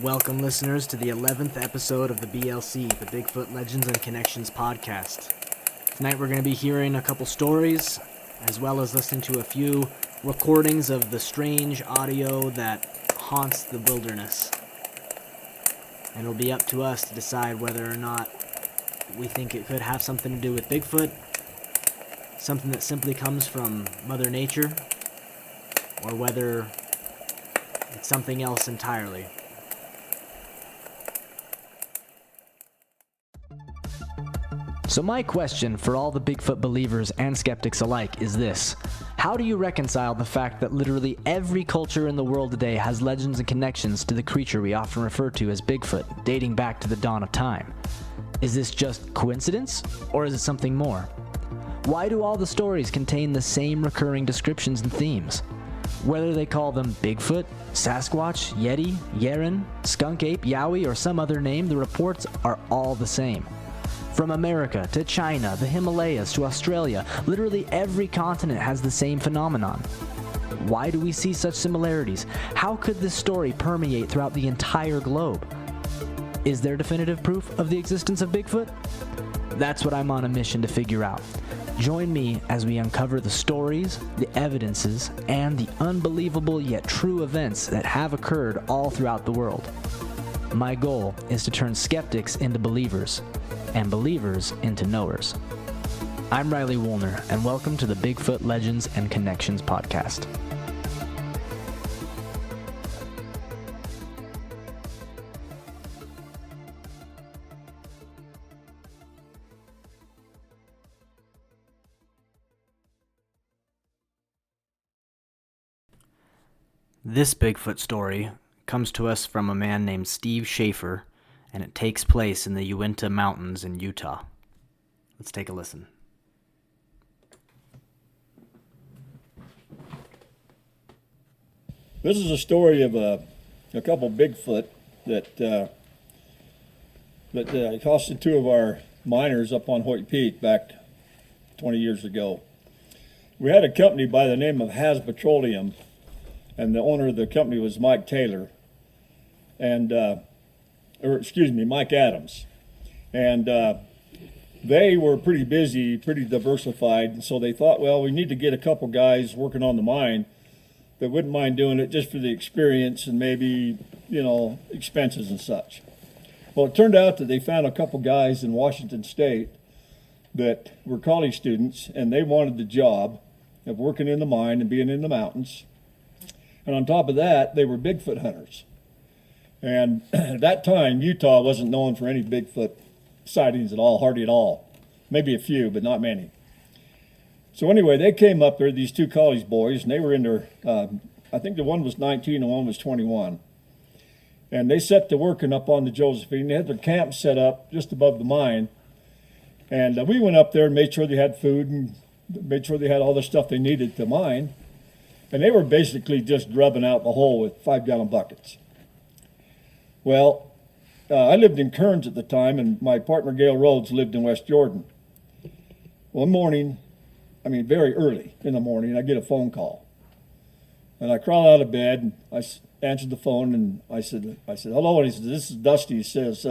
Welcome, listeners, to the 11th episode of the BLC, the Bigfoot Legends and Connections podcast. Tonight we're going to be hearing a couple stories, as well as listening to a few recordings of the strange audio that haunts the wilderness. And it'll be up to us to decide whether or not we think it could have something to do with Bigfoot, something that simply comes from Mother Nature, or whether it's something else entirely. So my question for all the Bigfoot believers and skeptics alike is this: how do you reconcile the fact that literally every culture in the world today has legends and connections to the creature we often refer to as Bigfoot, dating back to the dawn of time? Is this just coincidence, or is it something more? Why do all the stories contain the same recurring descriptions and themes? Whether they call them Bigfoot, Sasquatch, Yeti, Yeren, Skunk Ape, Yowie, or some other name, the reports are all the same. From America to China, the Himalayas to Australia, literally every continent has the same phenomenon. Why do we see such similarities? How could this story permeate throughout the entire globe? Is there definitive proof of the existence of Bigfoot? That's what I'm on a mission to figure out. Join me as we uncover the stories, the evidences, and the unbelievable yet true events that have occurred all throughout the world. My goal is to turn skeptics into believers, and believers into knowers. I'm Riley Woolner, and welcome to the Bigfoot Legends and Connections podcast. This Bigfoot story comes to us from a man named Steve Schaefer, and it takes place in the Uinta Mountains in Utah. Let's take a listen. This is a story of a couple Bigfoot that accosted two of our miners up on Hoyt Peak back 20 years ago. We had a company by the name of Has Petroleum, and the owner of the company was Mike Taylor, and Mike Adams. And they were pretty busy, pretty diversified, and so they thought, well, we need to get a couple guys working on the mine that wouldn't mind doing it just for the experience and maybe, expenses and such. Well, it turned out that they found a couple guys in Washington State that were college students, and they wanted the job of working in the mine and being in the mountains. And on top of that, they were Bigfoot hunters. And at that time, Utah wasn't known for any Bigfoot sightings at all, hardly at all. Maybe a few, but not many. So anyway, they came up there, these two college boys, and they were in their, I think the one was 19 and one was 21. And they set to working up on the Josephine. They had their camp set up just above the mine. And we went up there and made sure they had food and made sure they had all the stuff they needed to mine. And they were basically just grubbing out the hole with 5-gallon buckets. Well, I lived in Kearns at the time, and my partner Gail Rhodes lived in West Jordan. One morning, very early in the morning, I get a phone call. And I crawl out of bed, and I answered the phone, and I said, hello, and he said, this is Dusty. He says,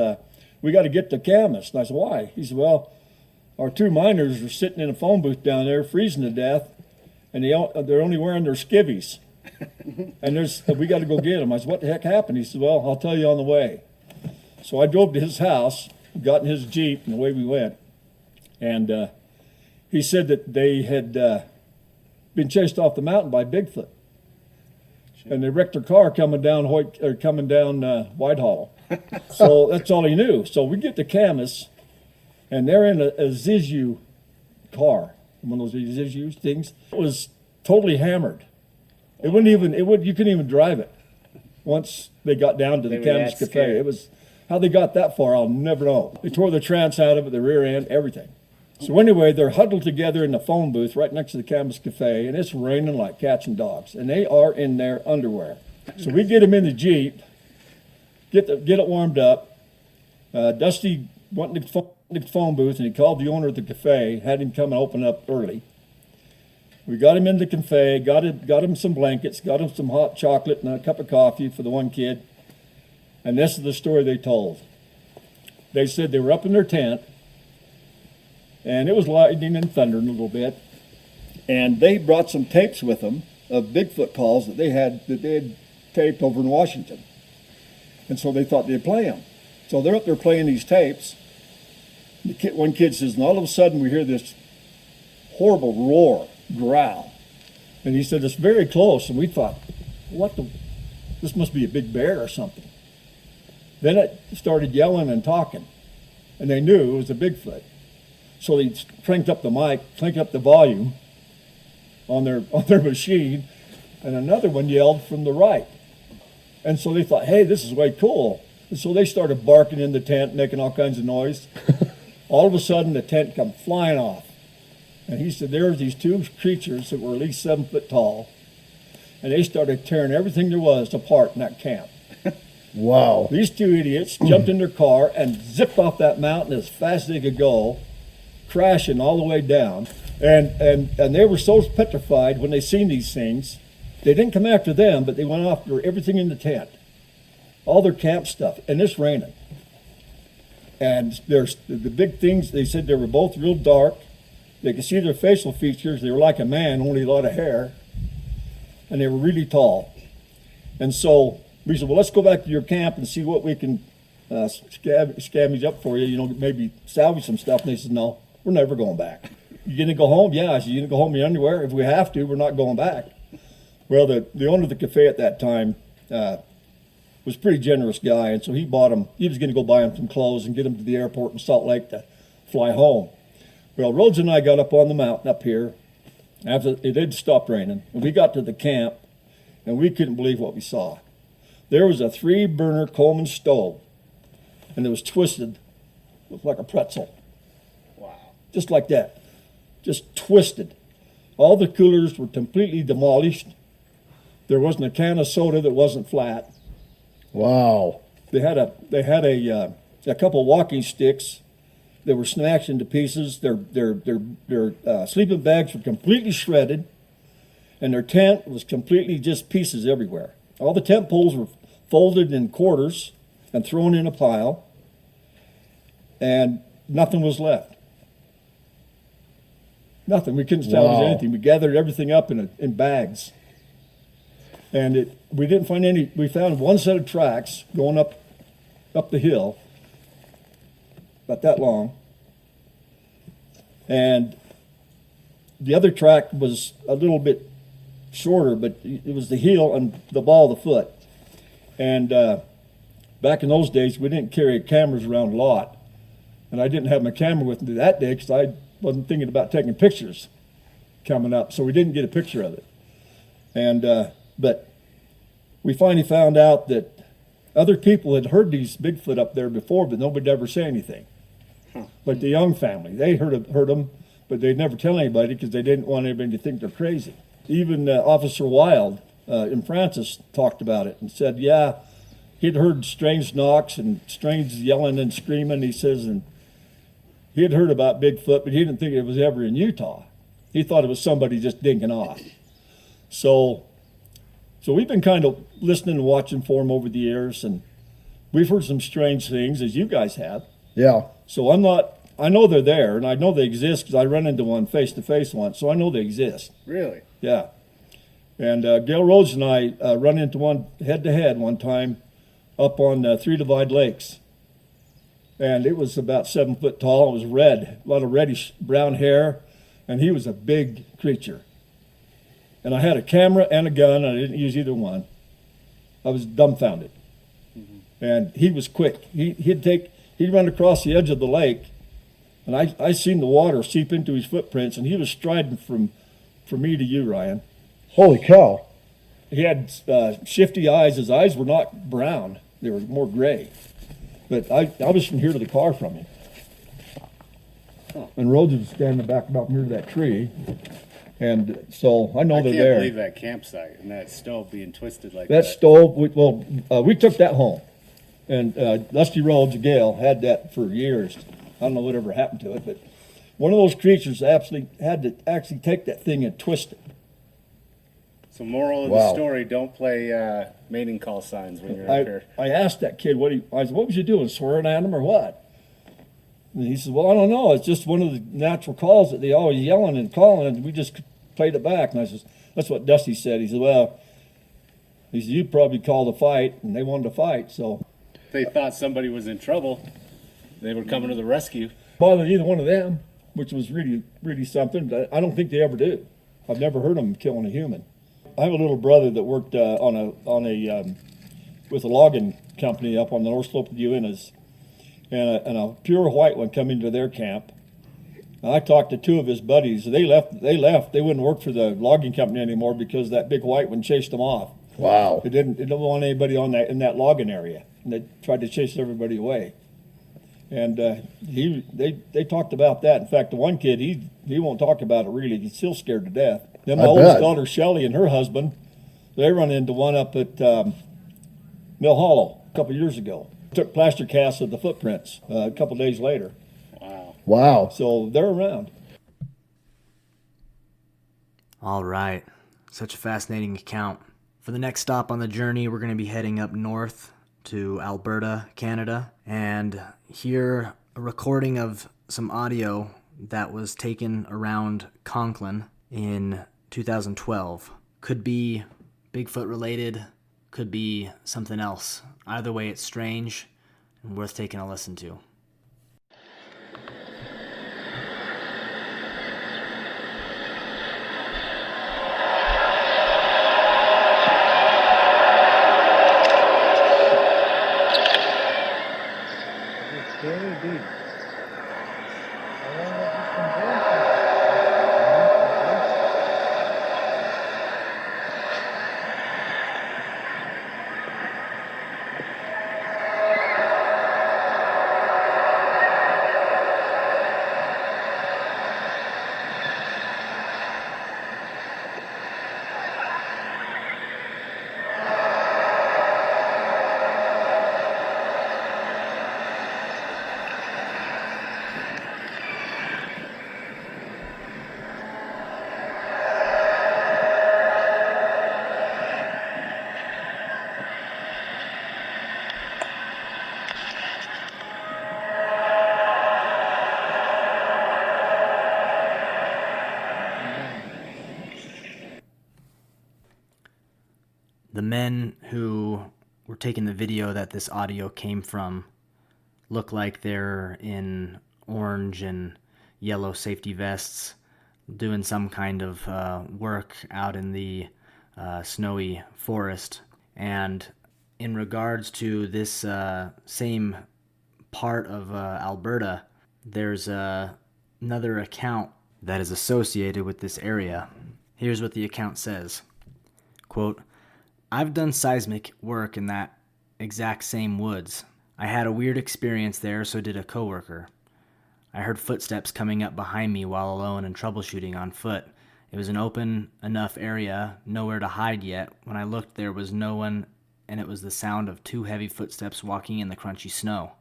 we got to get to Camas. And I said, why? He said, well, our two miners are sitting in a phone booth down there, freezing to death, and they're only wearing their skivvies. And we got to go get him. I said, what the heck happened? He said, well, I'll tell you on the way. So I drove to his house, got in his Jeep, and away we went. And he said that they had been chased off the mountain by Bigfoot. And they wrecked their car coming down Whitehall. So that's all he knew. So we get to Camas, and they're in a Zizu car, one of those Zizu things. It was totally hammered. You couldn't even drive it once they got down to the Camas Cafe. Scared. It was, how they got that far, I'll never know. They tore the trans out of it, the rear end, everything. So anyway, they're huddled together in the phone booth right next to the Camas Cafe, and it's raining like cats and dogs, and they are in their underwear. So we get them in the Jeep, get it warmed up. Dusty went to the phone booth, and he called the owner of the cafe, had him come and open up early. We got him in the cafe, got him some blankets, got him some hot chocolate and a cup of coffee for the one kid. And this is the story they told. They said they were up in their tent, and it was lightning and thundering a little bit, and they brought some tapes with them of Bigfoot calls that they had taped over in Washington. And so they thought they'd play them. So they're up there playing these tapes. One kid says, and all of a sudden we hear this horrible roar, growl. And he said, it's very close. And we thought, this must be a big bear or something. Then it started yelling and talking. And they knew it was a Bigfoot. So they cranked up the mic, cranked up the volume on their machine, and another one yelled from the right. And so they thought, hey, this is way cool. And so they started barking in the tent, making all kinds of noise. All of a sudden, the tent come flying off. And he said there were these two creatures that were at least 7 foot tall, and they started tearing everything there was apart in that camp. Wow. These two idiots jumped in their car and zipped off that mountain as fast as they could go, crashing all the way down. And they were so petrified when they seen these things. They didn't come after them, but they went after everything in the tent, all their camp stuff, and it's raining. And there's the big things. They said they were both real dark. They could see their facial features. They were like a man, only a lot of hair, and they were really tall. And so we said, well, let's go back to your camp and see what we can scavenge up for you. You know, maybe salvage some stuff. And they said, no, we're never going back. You gonna go home? Yeah. I said, you gonna go home in your underwear? If we have to, we're not going back. Well, the owner of the cafe at that time was a pretty generous guy, and so he bought him. He was gonna go buy him some clothes and get him to the airport in Salt Lake to fly home. Well, Rhodes and I got up on the mountain up here after it had stopped raining, and we got to the camp, and we couldn't believe what we saw. There was a 3-burner Coleman stove, and it was twisted, looked like a pretzel. Wow. Just like that. Just twisted. All the coolers were completely demolished. There wasn't a can of soda that wasn't flat. Wow. They had a couple walking sticks that were smashed into pieces. Their sleeping bags were completely shredded, and their tent was completely just pieces everywhere. All the tent poles were folded in quarters and thrown in a pile, and nothing was left. Nothing. We couldn't salvage anything. We gathered everything up in bags. And we didn't find any. We found one set of tracks going up the hill, about that long. And the other track was a little bit shorter, but it was the heel and the ball of the foot. And back in those days, we didn't carry cameras around a lot. And I didn't have my camera with me that day because I wasn't thinking about taking pictures coming up, so we didn't get a picture of it. And but we finally found out that other people had heard these Bigfoot up there before, but nobody ever said anything. Like the Young family, they heard them, but they'd never tell anybody because they didn't want anybody to think they're crazy. Even Officer Wild in Francis talked about it and said, yeah, he'd heard strange knocks and strange yelling and screaming. He says, and he had heard about Bigfoot, but he didn't think it was ever in Utah. He thought it was somebody just dinking off. So we've been kind of listening and watching for him over the years, and we've heard some strange things, as you guys have. Yeah. So I know they're there, and I know they exist because I ran into one face-to-face once, so I know they exist. Really? Yeah. And Gail Rhodes and I run into one head-to-head one time up on 3 Divide Lakes. And it was about 7 foot tall. It was red, a lot of reddish brown hair, and he was a big creature. And I had a camera and a gun, and I didn't use either one. I was dumbfounded. Mm-hmm. And he was quick. He'd run across the edge of the lake, and I seen the water seep into his footprints, and he was striding from me to you, Ryan. Holy cow. He had shifty eyes. His eyes were not brown. They were more gray. But I was from here to the car from him. And Rhodes was standing back about near that tree. And so I know they're there. I can't believe that campsite and that stove being twisted like that. That stove, we took that home. And Dusty Rhodes, Gail, had that for years. I don't know whatever happened to it, but one of those creatures actually had to take that thing and twist it. So moral of Wow. the story, don't play mating call signs when you're up here. I asked that kid, I said, what was you doing, swearing at him or what? And he said, well, I don't know. It's just one of the natural calls that they always yelling and calling, and we just played it back. And I said, that's what Dusty said. He said, well, he said, you probably called a fight, and they wanted to fight, so. If they thought somebody was in trouble, they were coming to the rescue. Bother either one of them, which was really, really something. I don't think they ever do. I've never heard them killing a human. I have a little brother that worked with a logging company up on the north slope of the Uintas, and a pure white one come into their camp. And I talked to two of his buddies. They left. They wouldn't work for the logging company anymore because that big white one chased them off. Wow. They didn't want anybody in that logging area, and they tried to chase everybody away. And they talked about that. In fact, the one kid, he won't talk about it really. He's still scared to death. Then my oldest daughter, Shelley, and her husband, they run into one up at Mill Hollow a couple years ago. Took plaster casts of the footprints a couple days later. Wow. Wow. So they're around. All right. Such a fascinating account. For the next stop on the journey, we're going to be heading up north to Alberta, Canada, and hear a recording of some audio that was taken around Conklin in 2012. Could be Bigfoot related, could be something else. Either way, it's strange and worth taking a listen to. It's very deep. How long have you been doing The men who were taking the video that this audio came from look like they're in orange and yellow safety vests doing some kind of work out in the snowy forest. And in regards to this same part of Alberta, there's another account that is associated with this area. Here's what the account says. Quote, I've done seismic work in that exact same woods. I had a weird experience there, so did a coworker. I heard footsteps coming up behind me while alone and troubleshooting on foot. It was an open enough area, nowhere to hide yet. When I looked, there was no one, and it was the sound of two heavy footsteps walking in the crunchy snow.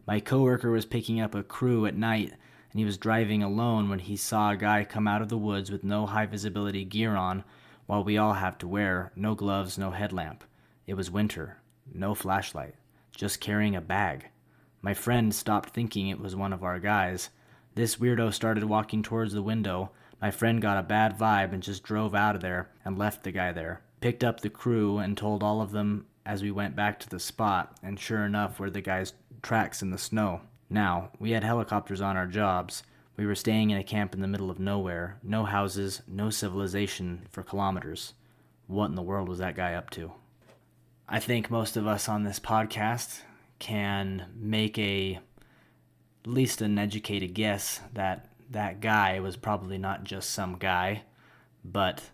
My coworker was picking up a crew at night, and he was driving alone when he saw a guy come out of the woods with no high-visibility gear on, while we all have to wear, no gloves, no headlamp. It was winter, no flashlight, just carrying a bag. My friend stopped thinking it was one of our guys. This weirdo started walking towards the window. My friend got a bad vibe and just drove out of there and left the guy there. Picked up the crew and told all of them as we went back to the spot, and sure enough were the guy's tracks in the snow. Now, we had helicopters on our jobs. We were staying in a camp in the middle of nowhere, no houses, no civilization for kilometers. What in the world was that guy up to? I think most of us on this podcast can make at least an educated guess that that guy was probably not just some guy, but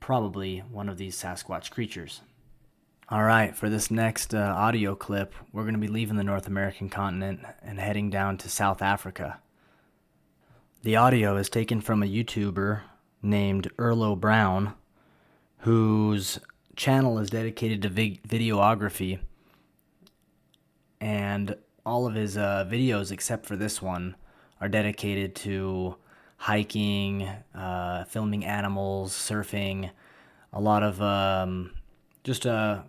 probably one of these Sasquatch creatures. All right, for this next audio clip, we're going to be leaving the North American continent and heading down to South Africa. The audio is taken from a YouTuber named Erlo Brown, whose channel is dedicated to videography, and all of his videos, except for this one, are dedicated to hiking, filming animals, surfing, a lot of just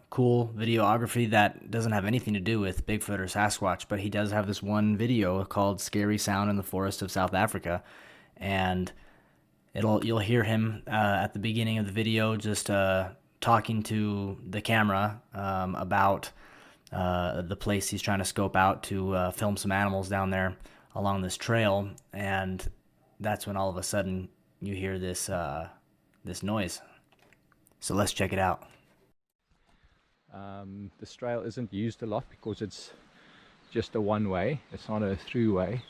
cool videography that doesn't have anything to do with Bigfoot or Sasquatch, but he does have this one video called Scary Sound in the Forest of South Africa, and you'll hear him at the beginning of the video just talking to the camera about the place he's trying to scope out to film some animals down there along this trail, and that's when all of a sudden you hear this this noise. So let's check it out. This trail isn't used a lot because it's just a one-way, it's not a through-way.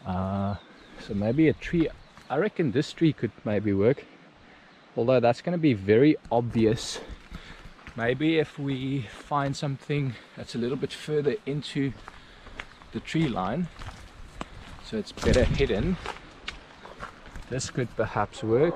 So maybe a tree, I reckon this tree could maybe work, although that's going to be very obvious. Maybe if we find something that's a little bit further into the tree line, so it's better hidden, this could perhaps work.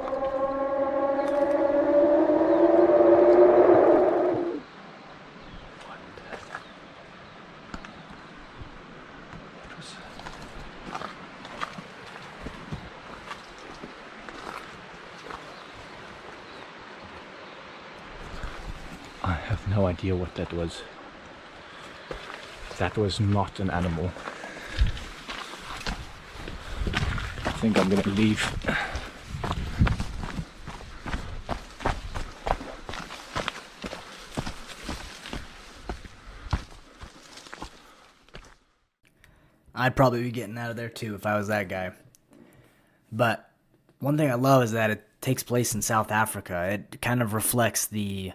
I have no idea what that was. That was not an animal. I think I'm gonna leave. I'd probably be getting out of there too if I was that guy. But one thing I love is that it takes place in South Africa. It kind of reflects the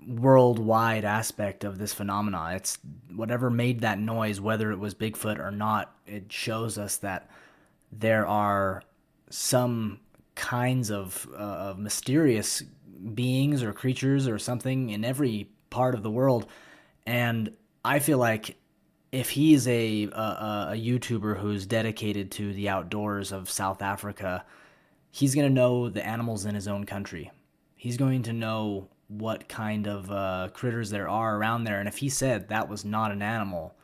worldwide aspect of this phenomena. It's whatever made that noise, whether it was Bigfoot or not, it shows us that there are some kinds of mysterious beings or creatures or something in every part of the world. And I feel like if he's a YouTuber who's dedicated to the outdoors of South Africa, he's going to know the animals in his own country. He's going to know what kind of critters there are around there. And if he said that was not an animal,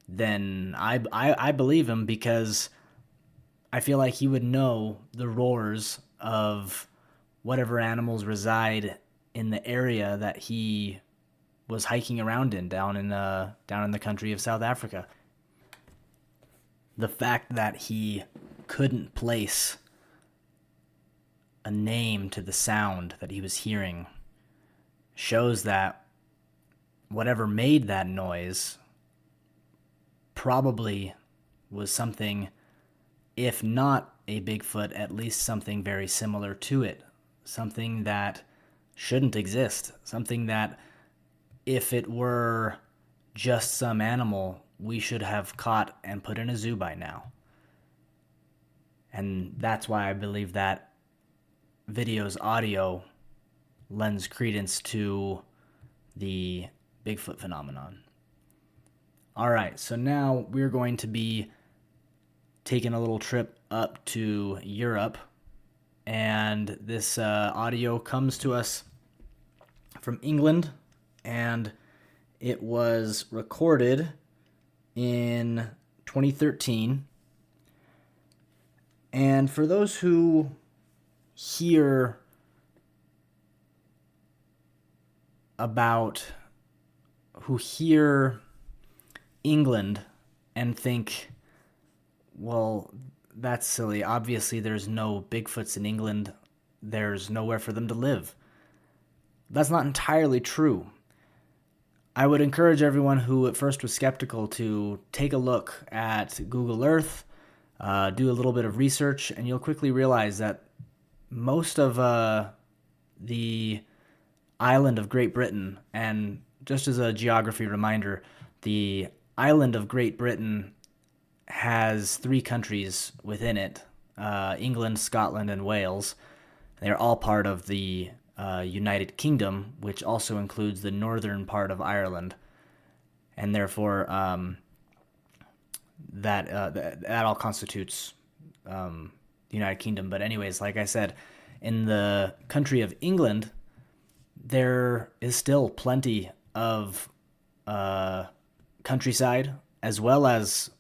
then I believe him, because I feel like he would know the roars of whatever animals reside in the area that he was hiking around in down in the country of South Africa. The fact that he couldn't place a name to the sound that he was hearing shows that whatever made that noise probably was something, if not a Bigfoot, at least something very similar to it. Something that shouldn't exist. Something that, if it were just some animal, we should have caught and put in a zoo by now. And that's why I believe that video's audio lends credence to the Bigfoot phenomenon. All right, so now we're going to be taking a little trip up to Europe, and this audio comes to us from England, and it was recorded in 2013. And for those who hear England and think, well, that's silly. Obviously, there's no Bigfoots in England. There's nowhere for them to live. That's not entirely true. I would encourage everyone who at first was skeptical to take a look at Google Earth, do a little bit of research, and you'll quickly realize that most of the island of Great Britain, and just as a geography reminder, the island of Great Britain has 3 countries within it, England, Scotland, and Wales. They're all part of the United Kingdom, which also includes the northern part of Ireland, and therefore that all constitutes the United Kingdom. But anyways, like I said, in the country of England, there is still plenty of countryside, as well as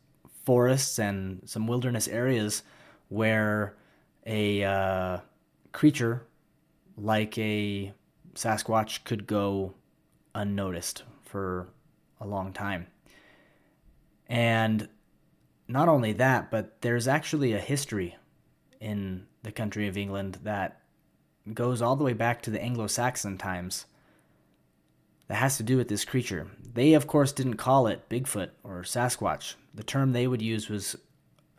forests and some wilderness areas where a creature like a Sasquatch could go unnoticed for a long time. And not only that, but there's actually a history in the country of England that goes all the way back to the Anglo-Saxon times that has to do with this creature. They, of course, didn't call it Bigfoot or Sasquatch. The term they would use was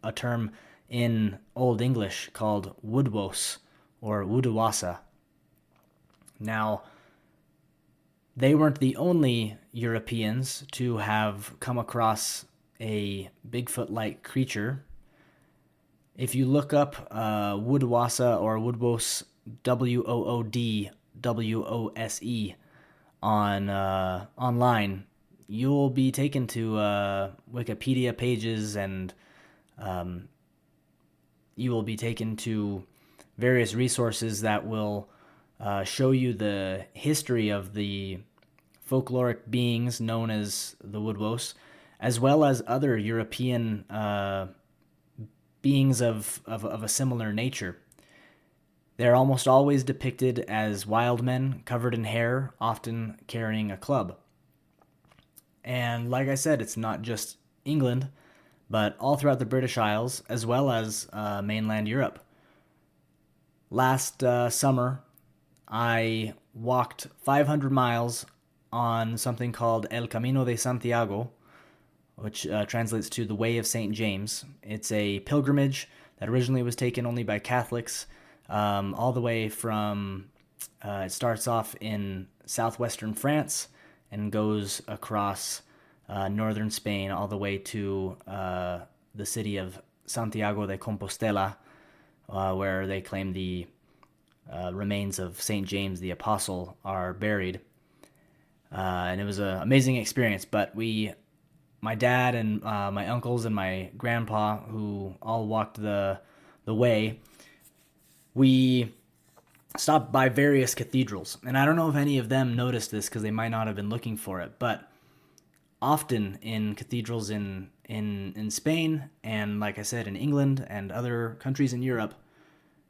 a term in Old English called woodwose or woodawasa. Now, they weren't the only Europeans to have come across a Bigfoot-like creature. If you look up woodawasa or woodwose, WOODWOSE, on online, you'll be taken to Wikipedia pages, and you will be taken to various resources that will show you the history of the folkloric beings known as the woodwose, as well as other European beings of a similar nature. They're almost always depicted as wild men covered in hair, often carrying a club. And like I said, it's not just England, but all throughout the British Isles, as well as mainland Europe. Last summer, I walked 500 miles on something called El Camino de Santiago, which translates to the Way of St. James. It's a pilgrimage that originally was taken only by Catholics, all the way from, it starts off in southwestern France and goes across northern Spain all the way to the city of Santiago de Compostela, where they claim the remains of St. James the Apostle are buried. And it was an amazing experience, but my dad and my uncles and my grandpa, who all walked the way, we stopped by various cathedrals. And I don't know if any of them noticed this because they might not have been looking for it, but often in cathedrals in Spain and, like I said, in England and other countries in Europe,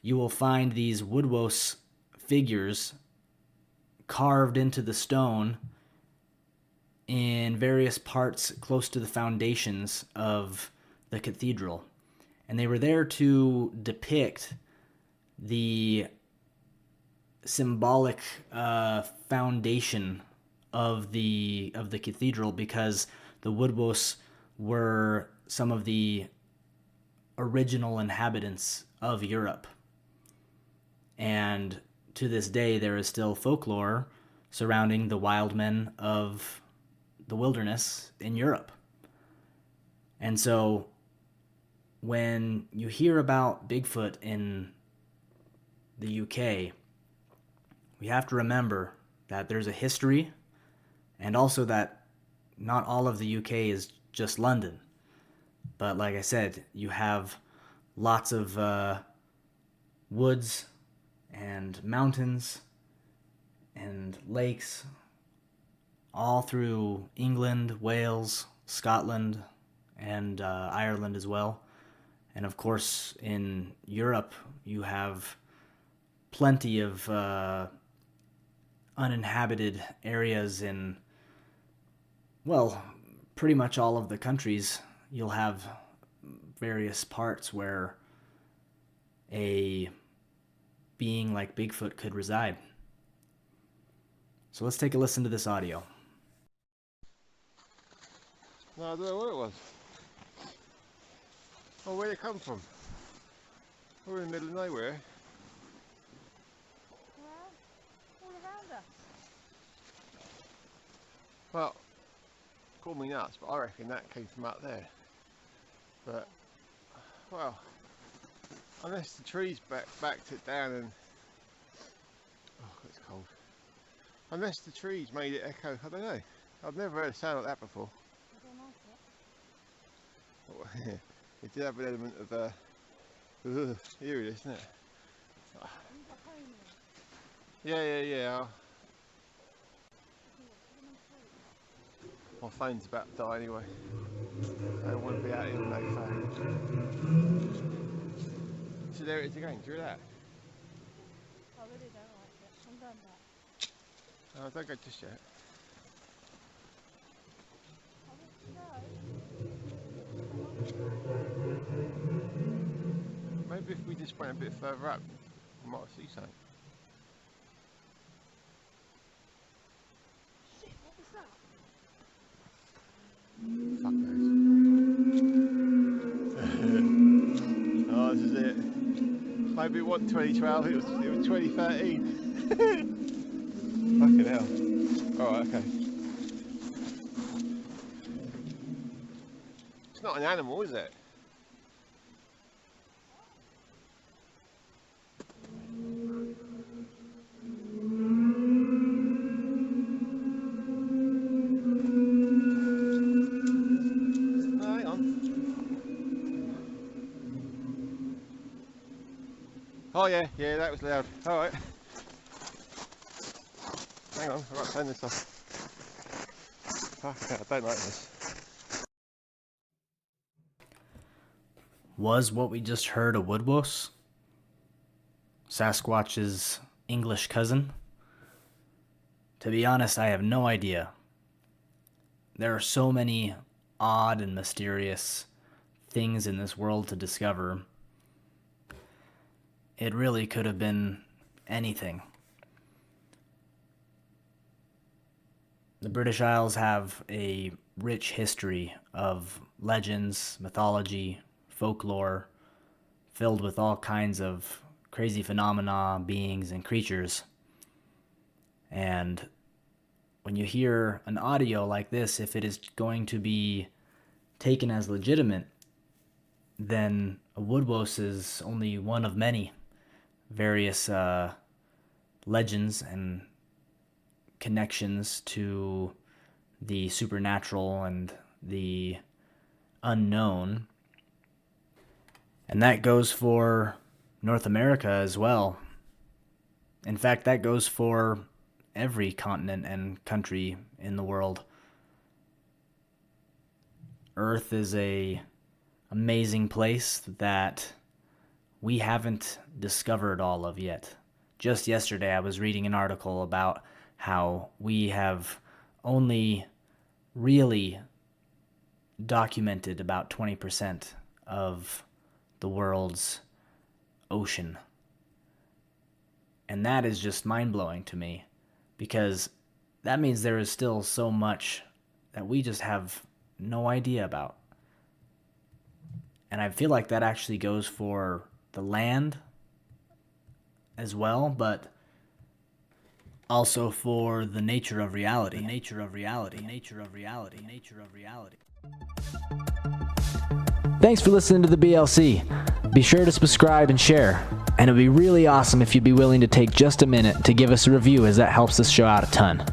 you will find these woodwose figures carved into the stone in various parts close to the foundations of the cathedral. And they were there to depict the symbolic foundation of the cathedral, because the woodwose were some of the original inhabitants of Europe. And to this day, there is still folklore surrounding the wild men of the wilderness in Europe. And so when you hear about Bigfoot in the UK, we have to remember that there's a history, and also that not all of the UK is just London. But like I said, you have lots of woods and mountains and lakes all through England, Wales, Scotland, and Ireland as well. And of course, in Europe, you have plenty of uninhabited areas in, well, pretty much all of the countries. You'll have various parts where a being like Bigfoot could reside. So let's take a listen to this audio. No, I don't know what it was. Oh, where'd it come from? We're in the middle of nowhere. Well, all around us. Well, call me nuts, but I reckon that came from up there. But, well, unless the trees backed it down and... Oh, it's cold. Unless the trees made it echo, I don't know. I've never heard a sound like that before. I don't like it. It did have an element of eerie, isn't it? Yeah. My phone's about to die anyway. I don't want to be out here with no phone. So there it is again, do you hear that? I really don't like it. I'm done that. Oh, don't go just yet. Maybe if we just went a bit further up, we might see something. Shit, what was that? Fuck knows. Oh, this is it. Maybe it wasn't 2012, it was 2013. Fucking hell. Alright, okay. It's not an animal, is it? Oh yeah, that was loud. Alright. Hang on, I've got to turn this off. Fuck, I don't like this. Was what we just heard a woodwose? Sasquatch's English cousin? To be honest, I have no idea. There are so many odd and mysterious things in this world to discover. It really could have been anything. The British Isles have a rich history of legends, mythology, folklore, filled with all kinds of crazy phenomena, beings, and creatures. And when you hear an audio like this, if it is going to be taken as legitimate, then a woodwose is only one of many various legends and connections to the supernatural and the unknown. And that goes for North America as well. In fact, that goes for every continent and country in the world. Earth is a amazing place that we haven't discovered all of yet. Just yesterday I was reading an article about how we have only really documented about 20% of the world's ocean. And that is just mind-blowing to me, because that means there is still so much that we just have no idea about. And I feel like that actually goes for the land as well, but also for the nature of reality. Thanks for listening to the BLC. Be sure to subscribe and share. And it would be really awesome if you'd be willing to take just a minute to give us a review, as that helps this show out a ton.